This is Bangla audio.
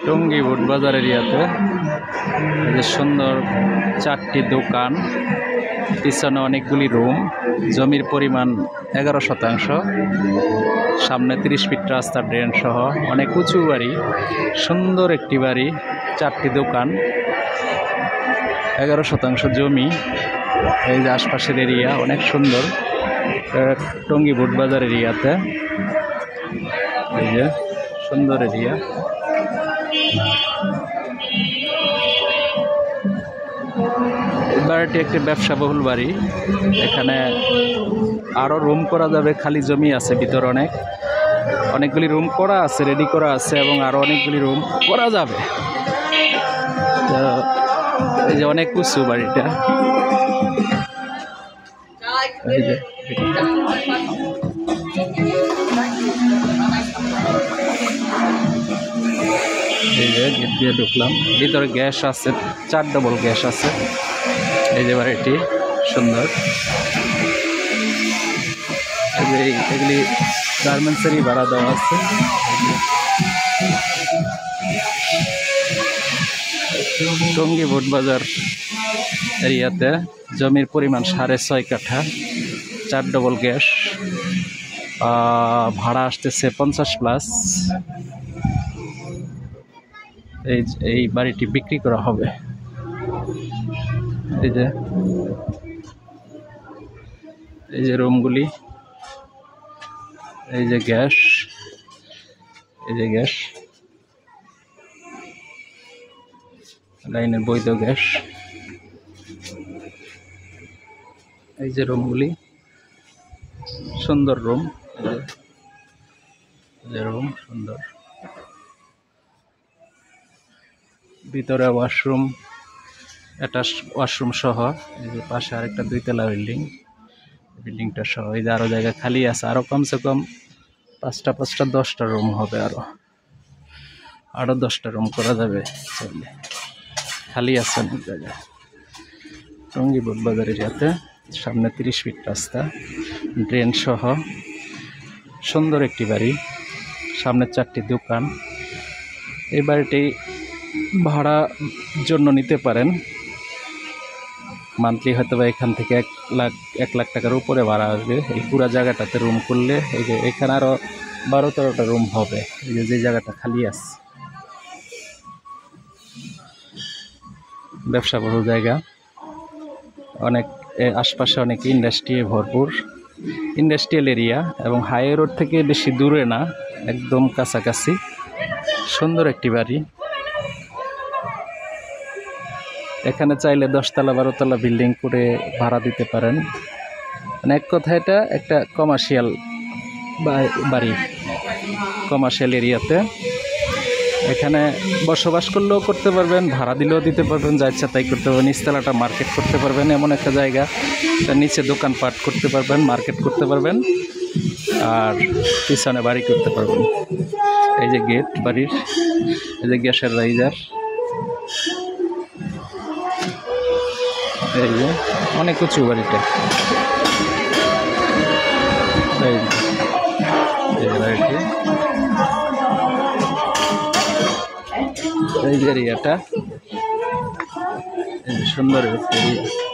টঙ্গী বুটবাজার এরিয়াতে এই যে সুন্দর 4টি দোকান, পিছনে অনেকগুলি রুম, জমির পরিমাণ 11%, সামনে 30 ফিট রাস্তা, ড্রেন সহ অনেক উঁচু বাড়ি, সুন্দর একটি বাড়ি, 4টি দোকান, 11% জমি। এই যে আশপাশের এরিয়া অনেক সুন্দর টঙ্গী বুটবাজার এরিয়াতে। এই যে সুন্দর এরিয়া। এই বাড়িটি একটি ব্যবসাবহুল বাড়ি, এখানে আরও রুম করা যাবে, খালি জমি আছে ভিতরে, অনেকগুলি রুম করা আছে, রেডি করা আছে, এবং আরও অনেকগুলি রুম করা যাবে। এই যে অনেক উঁচু বাড়িটা। এই যে গেট দিয়ে ঢুকলাম, ভিতরে গ্যাস আছে, 4 ডবল গ্যাস আছে। এই যে বাড়িটি সুন্দর। এই যে এগুলি গার্মেন্টসেরই ভাড়া দেওয়া আছে। টঙ্গী বুটবাজার এরিয়াতে জমির পরিমাণ 6.5 কাঠা, 4 ডবল গ্যাস, ভাড়া আসতেছে 50+। এই বাড়িটি বিক্রি করা হবে। এই যে রুমগুলি, এই যে গ্যাস, লাইনের বৈধ গ্যাস। এই যে রুমগুলি, সুন্দর রুম, রুম সুন্দর, ভিতরে ওয়াশরুম, অ্যাটাচ ওয়াশরুম সহ। এই যে পাশে আরেকটা 2তলা বিল্ডিংটা সহ। এই যে আরো জায়গা খালি আছে, আরো কমসে কম 5টা 10টা রুম হবে, আরো 10টা রুম করা যাবে চাইলে, খালি আছে অনেক জায়গা। টঙ্গী বুটবাজার এরিয়াতে সামনে 30 ফিট রাস্তা, ড্রেন সহ সুন্দর একটি বাড়ি, সামনে 4টি দোকান। এই বাড়িটি ভাড়া জন্য নিতে পারেন, মান্থলি হয়তো বা এখান থেকে 1 লাখ টাকার উপরে ভাড়া আসবে। এই পুরো জায়গাটাতে রুম করলে, এই যে এখানে আরও 12-13টা রুম হবে। এই যে জায়গাটা খালি আছে, ব্যবসাবহুল জায়গা, অনেক আশপাশে অনেক ইন্ডাস্ট্রি ভরপুর, ইন্ডাস্ট্রিয়াল এরিয়া, এবং হাইওয়ে রোড থেকে বেশি দূরে না, একদম কাছাকাছি। সুন্দর একটি বাড়ি। এখানে চাইলে 10তলা 12তলা বিল্ডিং করে ভাড়া দিতে পারেন। মানে এক কথা এটা একটা কমার্শিয়াল বাড়ি, কমার্শিয়াল এরিয়াতে। এখানে বসবাস করলেও করতে পারবেন, ভাড়া দিলেও দিতে পারবেন, যা ইচ্ছা তাই করতে পারবেন। নিচতলাটা মার্কেট করতে পারবেন, এমন একটা জায়গা, তার নিচে দোকানপাট করতে পারবেন, মার্কেট করতে পারবেন, আর পিছনে বাড়ি করতে পারবেন। এই যে গেট বাড়ির, এই যে গ্যাসের রাইজার, এই যে অনেক উঁচু বাড়িটা। এই বাড়িটি, এই যে এরিয়াটা সুন্দর এরিয়া।